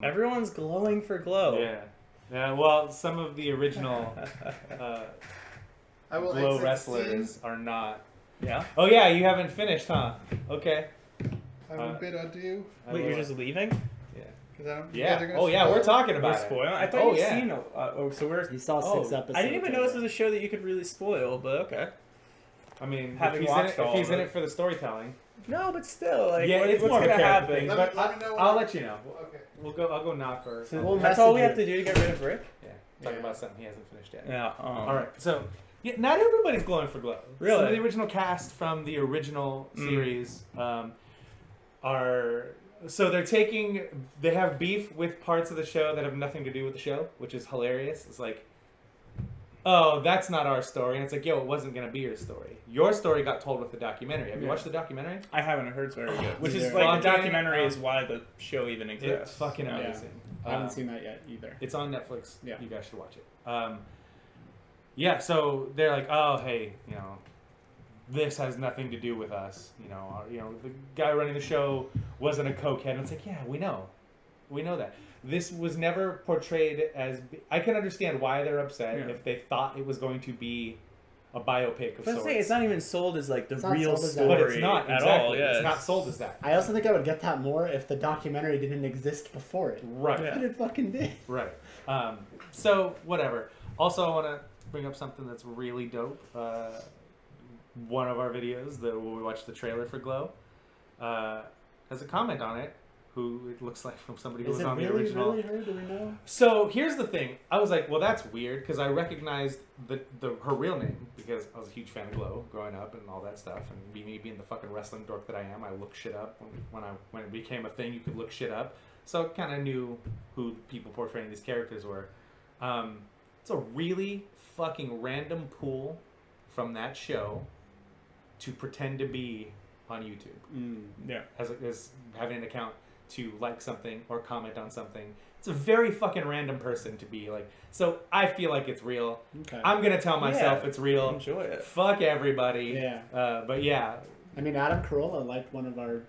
Everyone's glowing for G.L.O.W. Yeah. Yeah, well, some of the original G.L.O.W wrestlers are not. Yeah? Oh, yeah, you haven't finished, huh? Okay. I have a bit ado. Wait, you're just leaving? Yeah. Yeah. Oh, yeah, we're talking about We're it. spoiling? I thought you'd seen so we're... You saw 6 episodes. I didn't even know this was a show that you could really spoil, but okay. I mean, Having if watched he's in it for the storytelling. No, but still, like, Yeah, it's what's more gonna character happen? thing, Let but me know I'll let you know. Okay. I'll go knock or... So that's all we have to do to get rid of Rick? Yeah, talk about something he hasn't finished yet. Yeah. All right, so yeah, not everybody's glowing for G.L.O.W. Really? Some of the original cast from the original series are... So they have beef with parts of the show that have nothing to do with the show, which is hilarious. It's like, oh, that's not our story. And it's like, yo, it wasn't going to be your story. Your story got told with the documentary. Have you watched the documentary? I haven't heard it's very good. Which is Either. like, the documentary is why the show even exists. It's fucking amazing. I haven't seen that yet either. It's on Netflix. Yeah. You guys should watch it. Yeah, so they're like, oh, hey, you know, this has nothing to do with us. You know, the guy running the show wasn't a cokehead. And it's like, yeah, we know that. This was never portrayed as. I can understand why they're upset if they thought it was going to be a biopic of sorts. It's not even sold as like the It's not real sold as story that. But it's not at exactly. all. Yeah, it's not sold as that. I also think I would get that more if the documentary didn't exist before it. Right. Yeah. But it fucking did. Right. So whatever. Also, I want to bring up something that's really dope. One of our videos that we watched the trailer for G.L.O.W. Has a comment on it. Who it looks like from somebody who Is was it on the really, original. really her? Do we know? So here's the thing. I was like, well, that's weird because I recognized her real name because I was a huge fan of G.L.O.W. growing up and all that stuff. And me being the fucking wrestling dork that I am, I looked shit up when it became a thing. You could look shit up, so I kind of knew who people portraying these characters were. It's a really fucking random pool from that show to pretend to be on YouTube. Yeah. As having an account to like something or comment on something. It's a very fucking random person to be like. So I feel like it's real. Okay. I'm gonna tell myself it's real. Enjoy it. Fuck everybody. Yeah. But yeah. I mean, Adam Carolla liked one of our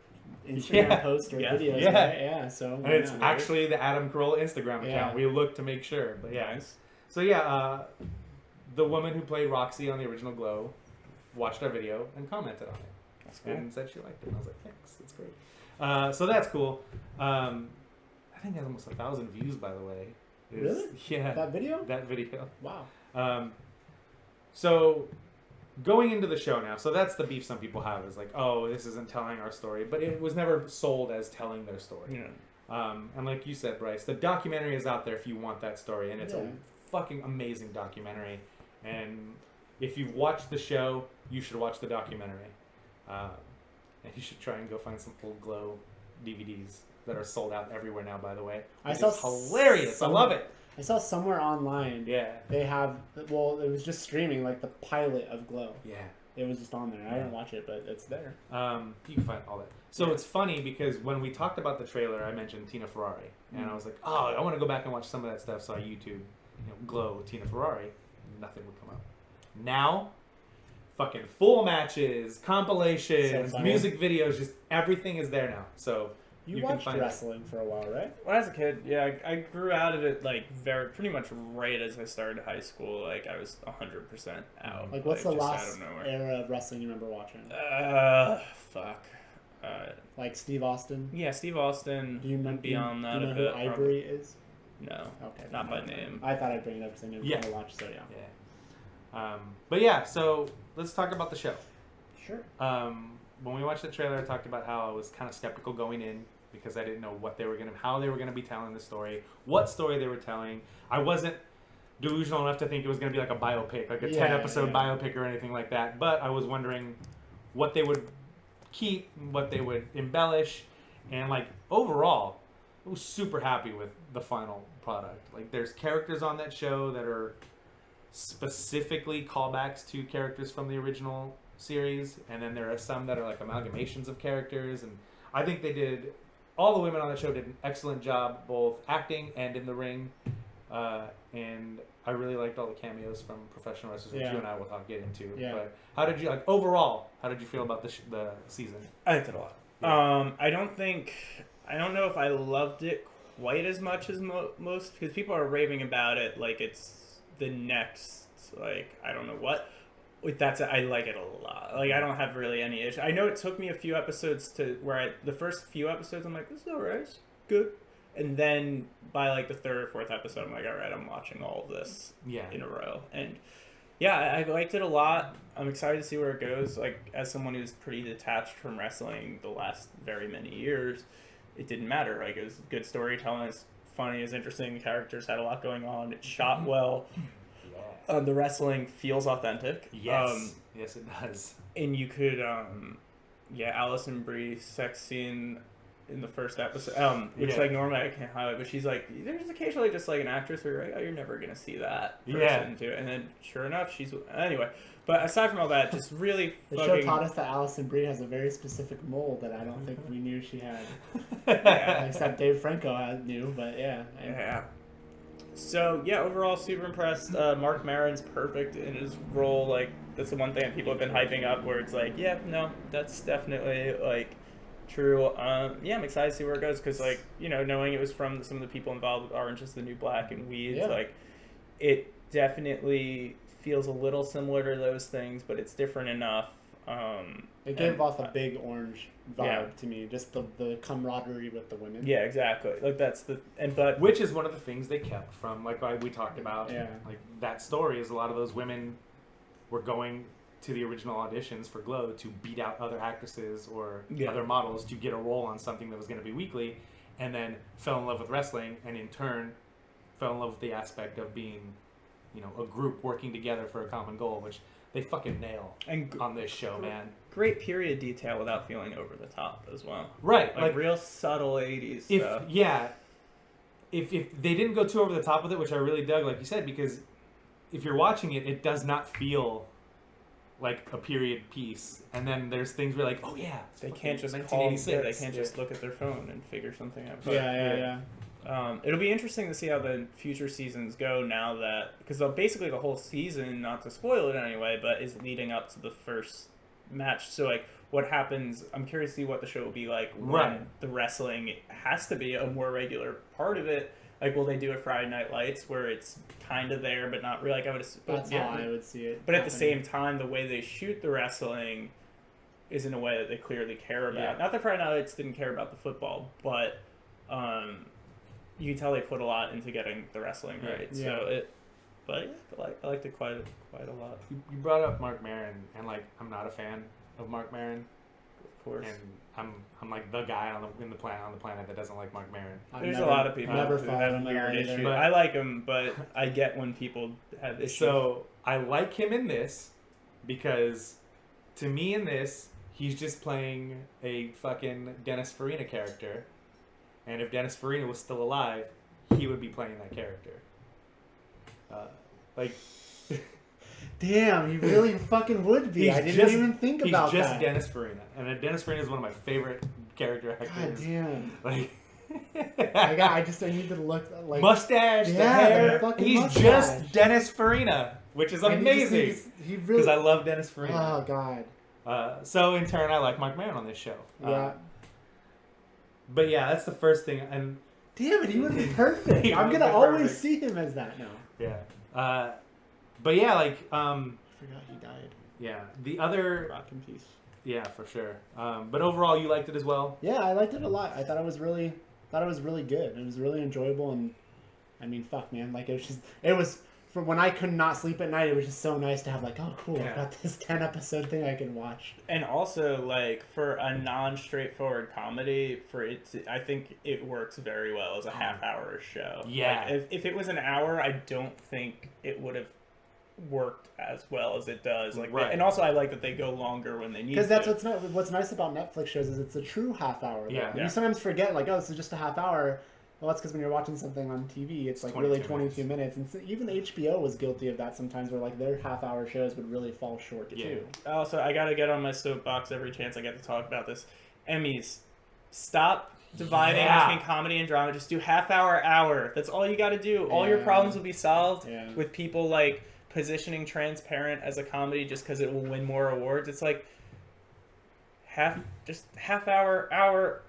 Instagram posts or videos. Yeah. Right? Yeah. So. And it's actually the Adam Carolla Instagram account. Yeah. We looked to make sure. But yeah. Nice. So yeah, the woman who played Roxy on the original G.L.O.W. watched our video and commented on it. That's cool. And said she liked it. And I was like, thanks. That's great. So that's cool. I think it has almost 1,000 views, by the way. Really? Yeah. That video? That video. Wow. So going into the show now, so that's the beef some people have is like, oh, this isn't telling our story, but it was never sold as telling their story. Yeah. And like you said, Bryce, the documentary is out there if you want that story, and it's a Yeah. fucking amazing documentary. And if you've watched the show, you should watch the documentary. And you should try and go find some old G.L.O.W. DVDs that are sold out everywhere now, by the way. It's hilarious. I love it. I saw somewhere online. Yeah. They have. Well, it was just streaming like the pilot of G.L.O.W. Yeah. It was just on there. I didn't watch it, but it's there. You can find all that. So it's funny because when we talked about the trailer, I mentioned Tina Ferrari, and I was like, oh, I want to go back and watch some of that stuff. So I YouTube, G.L.O.W. Tina Ferrari. Nothing would come up. Now, fucking full matches, compilations, So music videos, just everything is there now. So You can watched find wrestling for a while, right? When I was a kid, yeah, I grew out of it like pretty much right as I started high school. Like I was 100% out. Like, what's the just last out of nowhere. era of wrestling you remember watching? Fuck. Like Steve Austin? Yeah, Steve Austin. Do you know, beyond that do you know a who bit, Ivory is? No. Okay. Not by name. I thought I'd bring it up because I knew you Yeah. watch, so yeah. Yeah. But yeah, so let's talk about the show. Sure. When we watched the trailer, I talked about how I was kind of skeptical going in because I didn't know how they were gonna be telling the story, what story they were telling. I wasn't delusional enough to think it was gonna be like a biopic, like a 10-episode biopic or anything like that. But I was wondering what they would keep, what they would embellish, and like overall, I was super happy with the final product. Like there's characters on that show that are specifically callbacks to characters from the original series, and then there are some that are like amalgamations of characters, and I think all the women on the show did an excellent job both acting and in the ring, and I really liked all the cameos from professional wrestlers, which you and I will get into. Yeah. But how did you feel about the season? I liked it a lot. I don't know if I loved it quite as much as most, because people are raving about it like it's the next, like, I don't know what. I like it a lot. Like, I don't have really any issue. I know it took me a few episodes to where the first few episodes I'm like, this is alright, it's good. And then by like the third or fourth episode, I'm like, all right, I'm watching all of this in a row. And yeah, I liked it a lot. I'm excited to see where it goes. Like, as someone who's pretty detached from wrestling the last very many years, it didn't matter. Like, it was good storytelling, it's funny, it's interesting. The characters had a lot going on. It shot well. The wrestling feels authentic. Yes. Yes, it does. And you could, Allison Brie sex scene in the first episode, which like normally I can't highlight, but she's like, there's occasionally just like an actress where you're like, oh, you're never gonna see that person do it, and then sure enough, anyway. But aside from all that, just really the show taught us that Allison Brie has a very specific mold that I don't think we knew she had. Except Dave Franco knew, but yeah. So yeah, overall super impressed. Mark Maron's perfect in his role. Like, that's the one thing that people have been hyping up, where it's like, yeah, no, that's definitely like true. I'm excited to see where it goes, because like, knowing it was from some of the people involved with Orange is the New Black and Weeds, like, it definitely feels a little similar to those things, but it's different enough. It gave off a big Orange vibe to me, just the camaraderie with the women. Yeah, exactly. Like, that's but which is one of the things they kept from, like we talked about. Yeah. Like, that story is a lot of those women were going to the original auditions for G.L.O.W to beat out other actresses or other models to get a role on something that was going to be weekly, and then fell in love with wrestling, and in turn fell in love with the aspect of being, a group working together for a common goal, which they fucking nail on this show, man. Great period detail without feeling over the top as well. Right. Like real subtle 80s stuff. If they didn't go too over the top with it, which I really dug, like you said, because if you're watching it, it does not feel like a period piece. And then there's things where like, oh yeah, they can't just 1986. They can't just look at their phone and figure something out. Yeah. It'll be interesting to see how the future seasons go now that, because basically the whole season, not to spoil it anyway, but is leading up to the first match. So like, what happens, I'm curious to see what the show will be like when the wrestling has to be a more regular part of it. Like, will they do a Friday Night Lights where it's kind of there but not really? Like, that's how I would see it. But at the same time, the way they shoot the wrestling is in a way that they clearly care about. Yeah. Not that Friday Night Lights didn't care about the football, but you can tell they put a lot into getting the wrestling right. Yeah. So I liked it quite a lot. You brought up Mark Maron, and like, I'm not a fan of Mark Maron. Of course. And I'm like the guy on the planet that doesn't like Mark Maron. There's a lot of people never who have weird issues. But I like him, but I get when people have issues. So I like him in this because, to me, in this, he's just playing a fucking Dennis Farina character, and if Dennis Farina was still alive, he would be playing that character. Damn, he really fucking would be. I didn't even think about that. He's just Dennis Farina, and Dennis Farina is one of my favorite character actors. God damn. Like, I need to look like mustache, the hair. He's mustache. just Dennis Farina, which is amazing. Because I love Dennis Farina. Oh god. So in turn, I like Mark Maron on this show. Yeah. But yeah, that's the first thing. And damn it, he would be perfect. I'm gonna always see him as that now. Yeah. But yeah, like I forgot he died. Yeah. The other rock in peace. Yeah, for sure. But overall, you liked it as well. Yeah, I liked it a lot. I thought it was really good. It was really enjoyable, and I mean, fuck, man, like it was from when I could not sleep at night. It was just so nice to have like, oh, cool, I've got this 10-episode thing I can watch. And also, like, for a non-straightforward comedy, I think it works very well as a half-hour show. Yeah. Like, if it was an hour, I don't think it would have worked as well as it does. Like, and also I like that they go longer when they need to. Because that's what's nice about Netflix shows is it's a true half hour. Yeah. You sometimes forget, like, oh, this is just a half hour. Well, that's because when you're watching something on TV, it's like really 22 minutes. And so even HBO was guilty of that sometimes, where like their half-hour shows would really fall short too. Also, I gotta get on my soapbox every chance I get to talk about this. Emmys, stop dividing between comedy and drama. Just do half-hour. That's all you gotta do. All your problems will be solved with people like positioning Transparent as a comedy just because it will win more awards. It's like half hour.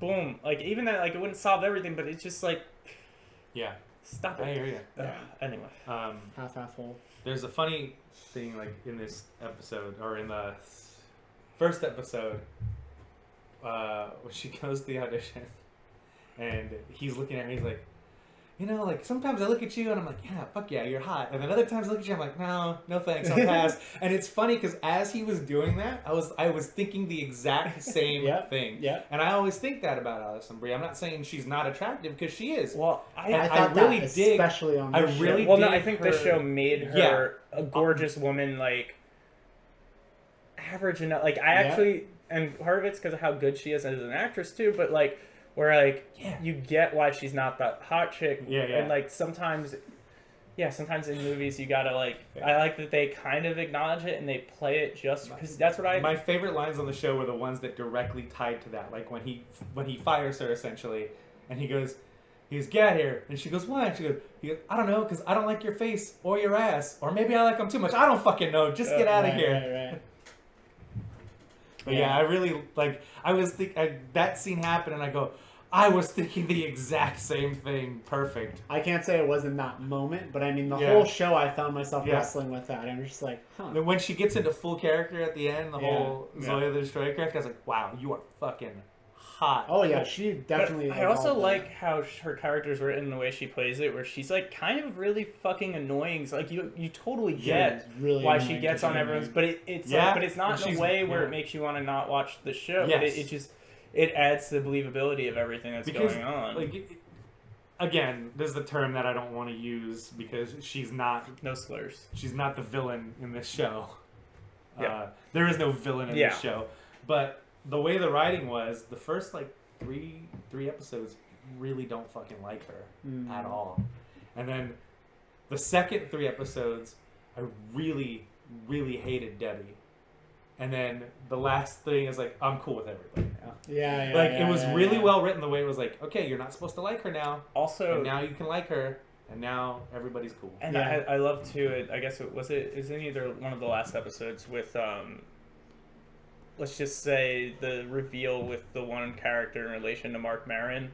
boom. Like, even that, like, it wouldn't solve everything, but it's just like, Yeah, stop I it. hear you. Anyway. Half full. There's a funny thing, like, in this episode, or in the first episode, when she goes to the audition, and he's looking at her, he's like, you know, like, sometimes I look at you and I'm like, yeah, fuck yeah, you're hot. And then other times I look at you, I'm like, no thanks, I'll pass. And it's funny because as he was doing that, I was thinking the exact same thing. Yeah. And I always think that about Alison Brie. I'm not saying she's not attractive, because she is. Well, I thought really that, dig. especially on I this really show. Well, no, dig I think her- this show made her a gorgeous woman, like, average enough. Like, I actually, and part of it's because of how good she is as an actress too. But like, where like you get why she's not that hot chick. And like sometimes in movies you gotta like. I like that they kind of acknowledge it and they play it just because that's what I. My favorite lines on the show were the ones that directly tied to that. Like when he fires her essentially, and he goes, get out here, and she goes, why? And he goes, I don't know, because I don't like your face or your ass, or maybe I like them too much. I don't fucking know. Just get out of here. Right. But yeah, I really like. I was that scene happened, and I go, I was thinking the exact same thing. Perfect. I can't say it was in that moment, but I mean the whole show I found myself wrestling with that. I'm just like, huh. And when she gets into full character at the end, the whole Zoya the Destroyer character, I was like, wow, you are fucking hot. Oh yeah, she definitely. But I also like how her character's written, the way she plays it, where she's like kind of really fucking annoying. So like you totally get really why she gets on everyone's, but it's like, but it's not in a way where it makes you want to not watch the show. Yes. But it just adds to the believability of everything that's going on. Like, again, this is the term that I don't want to use because she's not. No slurs. She's not the villain in this show. Yeah. There is no villain in this show, but the way the writing was, the first like three episodes really don't fucking like her at all, and then the second 3 episodes I really hated Debbie, and then the last thing is like I'm cool with everybody now. It was really well written. The way it was like, okay, you're not supposed to like her now. Also, and now you can like her, and now everybody's cool. And I love too. I guess is in either one of the last episodes with let's just say the reveal with the one character in relation to Mark Maron.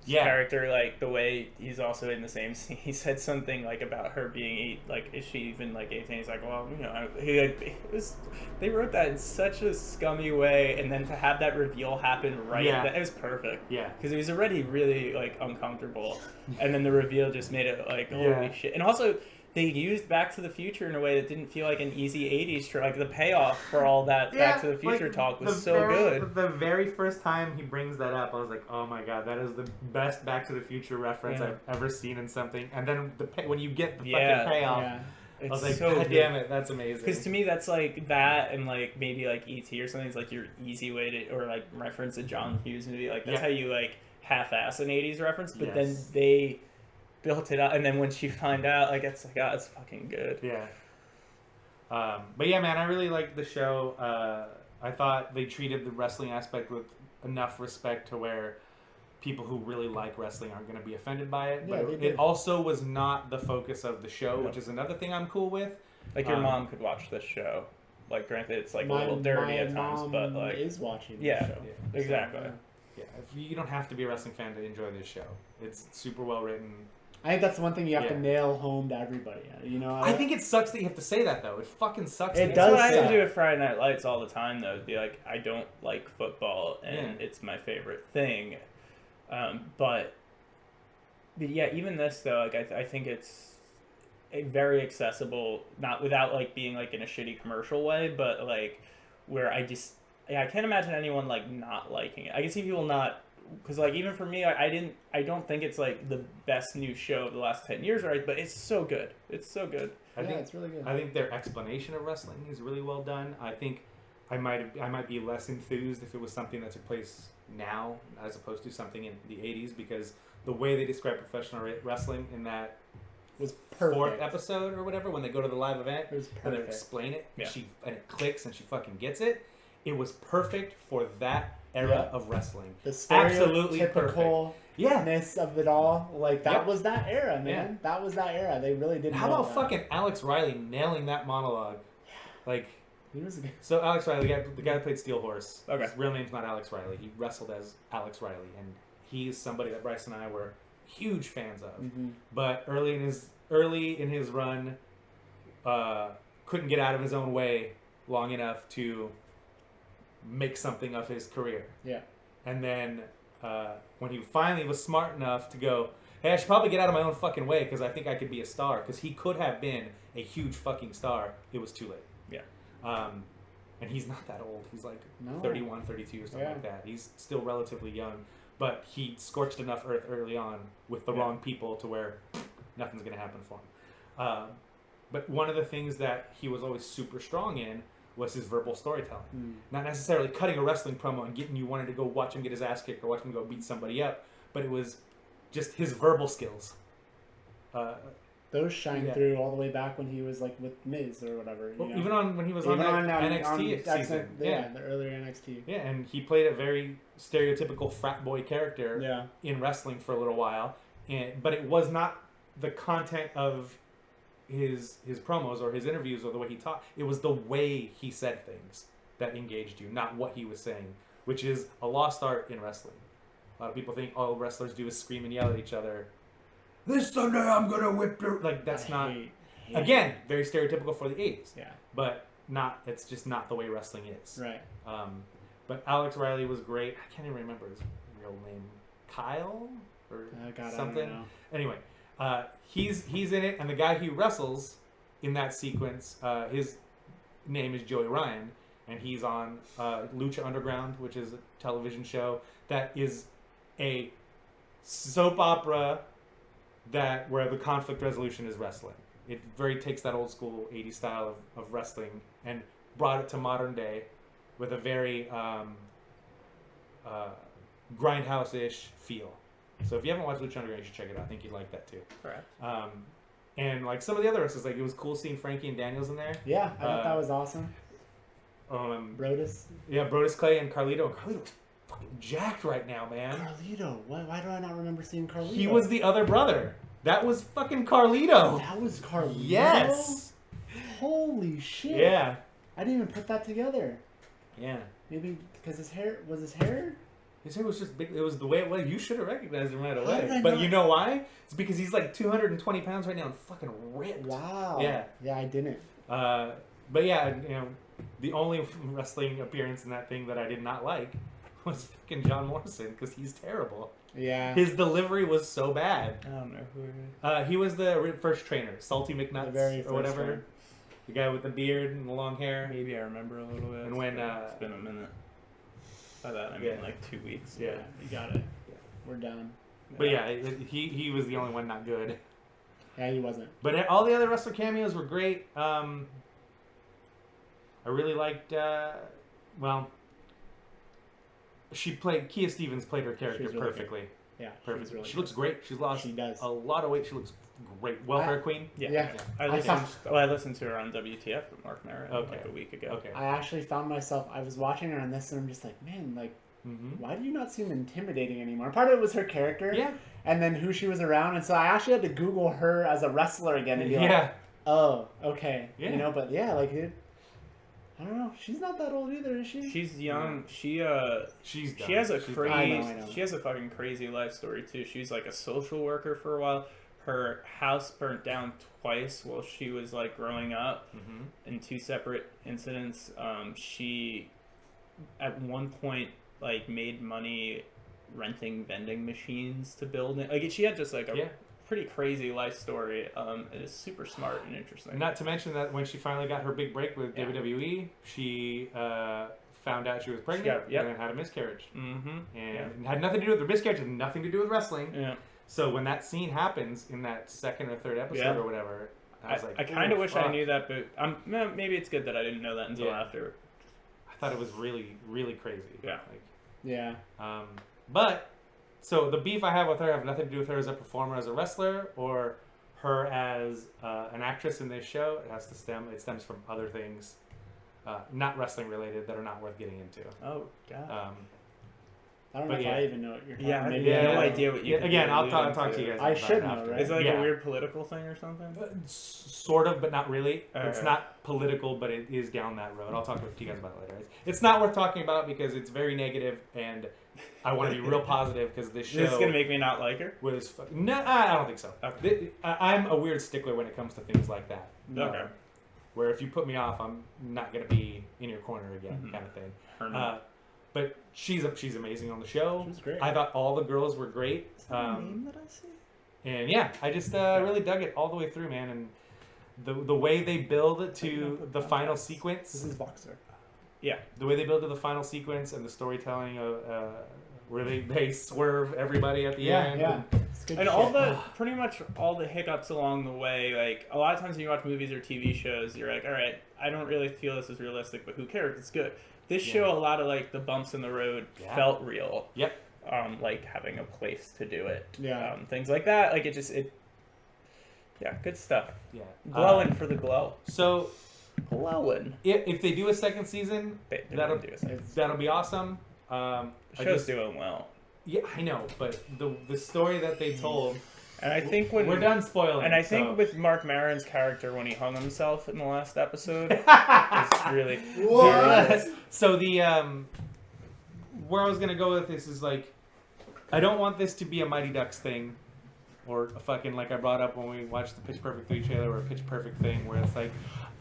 Character, like the way he's also in the same scene. He said something like about her being is she even like 18? He's like, well, you know, they wrote that in such a scummy way, and then to have that reveal happen it was perfect. Because it was already really like uncomfortable, and then the reveal just made it like holy shit. And also, they used Back to the Future in a way that didn't feel like an easy 80s like the payoff for all that Back to the Future talk was so good. The very first time he brings that up, I was like, oh my god, that is the best Back to the Future reference I've ever seen in something. And then when you get the fucking payoff, I was like, so god damn it, that's amazing. Because to me, that's like that and like maybe like E.T. or something is like your easy way to, or like reference a John Hughes movie. Like that's how you like half-ass an 80s reference, but then they built it up, and then when she find out, like it's like, oh, it's fucking good. But yeah, man, I really liked the show. I thought they treated the wrestling aspect with enough respect to where people who really like wrestling aren't going to be offended by it. But it also was not the focus of the show, which is another thing I'm cool with. Like your mom could watch this show. Like granted, it's like a little dirty at times, but like is watching. The show. Exactly. You don't have to be a wrestling fan to enjoy this show. It's super well written. I think that's the one thing you have to nail home to everybody. You know, I think it sucks that you have to say that though. It fucking sucks. It does. That's what I have to do with Friday Night Lights all the time, though. Be like, I don't like football, and it's my favorite thing. But yeah, even this though, like I think it's a very accessible, not without like being like in a shitty commercial way, but like where I can't imagine anyone like not liking it. I can see people not. Because like even for me, I don't think it's like the best new show of the last 10 years, right? But it's so good. It's so good. I think it's really good. I think their explanation of wrestling is really well done. I think I might be less enthused if it was something that took place now as opposed to something in the 80s, because the way they describe professional wrestling in that was perfect. 4th episode or whatever, when they go to the live event it was perfect. and they explain it, and it clicks and she fucking gets it. It was perfect for that era of wrestling. The stereotypicalness of it all, like that was that era, man. That was that era. They really did. How about fucking Alex Riley nailing that monologue? Like He was a good. So Alex Riley, the guy that played Steel Horse. Okay. His real name's not Alex Riley. He wrestled as Alex Riley, and he's somebody that Bryce and I were huge fans of. Mm-hmm. But early in his run, couldn't get out of his own way long enough to make something of his career. Yeah. And then when he finally was smart enough to go, hey, I should probably get out of my own fucking way because I think I could be a star. Because he could have been a huge fucking star. It was too late. Yeah. And he's not that old. He's like No. 31, 32 or something like that. He's still relatively young. But he scorched enough earth early on with the wrong people to where nothing's going to happen for him. But one of the things that he was always super strong in was his verbal storytelling. Not necessarily cutting a wrestling promo and getting you wanted to go watch him get his ass kicked or watch him go beat somebody up, but it was just his verbal skills. Those shine through all the way back when he was like with Miz or whatever. You know? Even on when he was on that NXT season. The earlier NXT. Yeah, and he played a very stereotypical frat boy character in wrestling for a little while, but it was not the content of his promos or his interviews or the way he talked. It was the way he said things that engaged you, not what he was saying, which is a lost art in wrestling. A lot of people think all wrestlers do is scream and yell at each other. This Sunday I'm gonna whip your... Like, that's again, very stereotypical for the 80s. Yeah. But it's just not the way wrestling is. Right. But Alex Riley was great. I can't even remember his real name. Kyle? Or something? I don't know. Anyway, he's in it, and the guy he wrestles in that sequence, his name is Joey Ryan, and he's on Lucha Underground, which is a television show that is a soap opera where the conflict resolution is wrestling. It very takes that old school 80s style of wrestling and brought it to modern day with a very grindhouse-ish feel. So if you haven't watched Lucha Underground, you should check it out. I think you'd like that too. Correct. And like some of the other wrestlers, like it was cool seeing Frankie and Daniels in there. Yeah, I thought that was awesome. Brodus. Yeah, Brodus Clay and Carlito. And Carlito's fucking jacked right now, man. Carlito. Why do I not remember seeing Carlito? He was the other brother. That was fucking Carlito. That was Carlito? Yes. Holy shit. Yeah. I didn't even put that together. Yeah. Maybe because his hair... Was his hair... His hair was just big. It was the way it was. You should have recognized him right How away. did I But not? you know why? It's because he's like 220 pounds right now and fucking ripped. Wow. Yeah. Yeah, I didn't. But yeah, the only wrestling appearance in that thing that I did not like was fucking John Morrison because he's terrible. Yeah. His delivery was so bad. I don't know who it is. He was the first trainer, Salty The McNuts very or first whatever. one. The guy with the beard and the long hair. Maybe I remember a little bit. And when it's been a minute. By that I mean like 2 weeks. Yeah. You got it. We're done. But yeah, he was the only one not good. Yeah, he wasn't. But all the other wrestler cameos were great. I really liked. Kia Stevens played her character She's really perfectly. Yeah. Perfect. She's really She looks great. She's lost She does. a lot of weight. She looks great. Welfare Queen. Yeah. I listened to her on WTF with Mark Merritt like a week ago. Okay. I actually found myself... I was watching her on this and I'm just like, man, like, why do you not seem intimidating anymore? Part of it was her character. Yeah. And then who she was around. And so I actually had to Google her as a wrestler again and be like, oh, okay. Yeah. You know, but yeah, like, I don't know. She's not that old either, is she? She's young. She She has a I crazy. know. She has a fucking crazy life story too. She was like a social worker for a while. Her house burnt down twice while she was like growing up in 2 separate incidents. She at one point like made money renting vending machines to build it. Like she had just like a pretty crazy life story. It is super smart and interesting. Not to mention that when she finally got her big break with WWE, she found out she was pregnant and then had a miscarriage. And it had nothing to do with the miscarriage. Had nothing to do with wrestling. Yeah. So when that scene happens in that second or third episode or whatever, I was like, I kind of wish I knew that, but maybe it's good that I didn't know that until after. I thought it was really, really crazy. Yeah. Yeah. But so the beef I have with her have nothing to do with her as a performer, as a wrestler, or her as an actress in this show. It stems from other things, not wrestling related, that are not worth getting into. Oh God. I don't know But if yeah. I even know what you're talking Yeah, about. I Maybe have I no know. idea what you. could Again, be I'll talk alluding to you guys. I about should it know, after. right? Is it like Yeah. a weird political thing or something? Sort of, but not really. It's Okay. not political, but it is down that road. I'll talk to you guys about it later. It's not worth talking about because it's very negative, and I want to be real positive because this show This is gonna make me not like her. was. No, I don't think so. Okay. I'm a weird stickler when it comes to things like that. Okay. Where if you put me off, I'm not gonna be in your corner again, kind of thing. Her name. But she's amazing on the show. She was great. I thought all the girls were great. Is that a name that I see? And yeah, I just really dug it all the way through, man. And the way they build to the final This sequence, is Voxer. the way they build to the final sequence and the storytelling of where they swerve everybody at the end. Yeah. It's good And shit. all the pretty much all the hiccups along the way, like a lot of times when you watch movies or TV shows, you're like, all right, I don't really feel this is realistic, but who cares? It's good. This Yeah. show, a lot of like the bumps in the road Yeah. felt real. Yep. Like having a place to do it. Yeah. Things like that. Like yeah, good stuff. Yeah. Glowing for the glow. So Glowing. if they do a second season, They're that'll gonna do a second. that'll be awesome. The I show's just- doing well. Yeah, I know, but the story that they told, And I think when we're done spoiling. And I so- think with Mark Maron's character when he hung himself in the last episode, it's really What? So the where I was gonna go with this is like, I don't want this to be a Mighty Ducks thing, or a fucking like I brought up when we watched the Pitch Perfect 3 trailer, or a Pitch Perfect thing where it's like,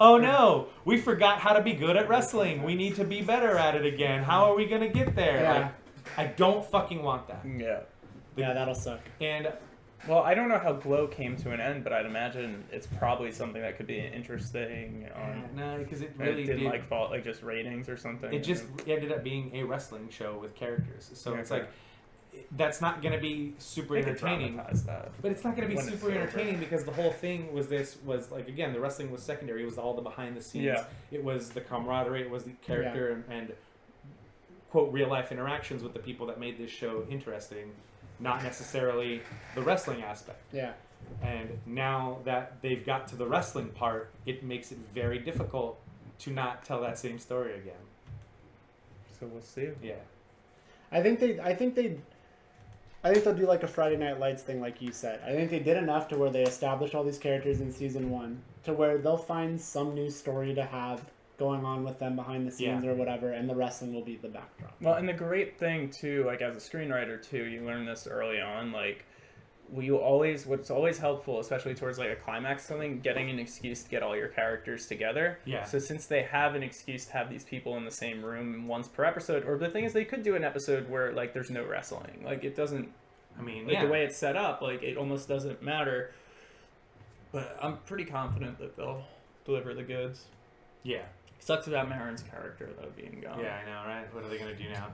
oh no, we forgot how to be good at wrestling. We need to be better at it again. How are we gonna get there? Yeah. Like, I don't fucking want that. Yeah. Yeah, that'll suck. And Well, I don't know how Glow came to an end, but I'd imagine it's probably something that could be interesting. no, because it And really it didn't did. like fall like just ratings or something. It just ended up being a wrestling show with characters. So it's Okay. like, that's not going to be super They could entertaining. dramatize that. But it's not going to be when it's super over. entertaining because the whole thing was like, again, the wrestling was secondary. It was all the behind the scenes. Yeah. It was the camaraderie. It was the character and quote, real life interactions with the people that made this show interesting. Not necessarily the wrestling aspect. Yeah. And now that they've got to the wrestling part, it makes it very difficult to not tell that same story again. So we'll see. Yeah. I think they'll do like a Friday Night Lights thing, like you said. I think they did enough to where they established all these characters in season 1 to where they'll find some new story to have going on with them behind the scenes or whatever, and the wrestling will be the backdrop. Well, and the great thing too, like as a screenwriter too, you learn this early on. Like, what's always helpful, especially towards like a climax, something, getting an excuse to get all your characters together. Yeah. So since they have an excuse to have these people in the same room once per episode, or the thing is, they could do an episode where like there's no wrestling. Like it doesn't. I mean, Like the way it's set up, like it almost doesn't matter. But I'm pretty confident that they'll deliver the goods. Yeah. Sucks about Maron's character though being gone. Yeah, I know, right? What are they going to do now?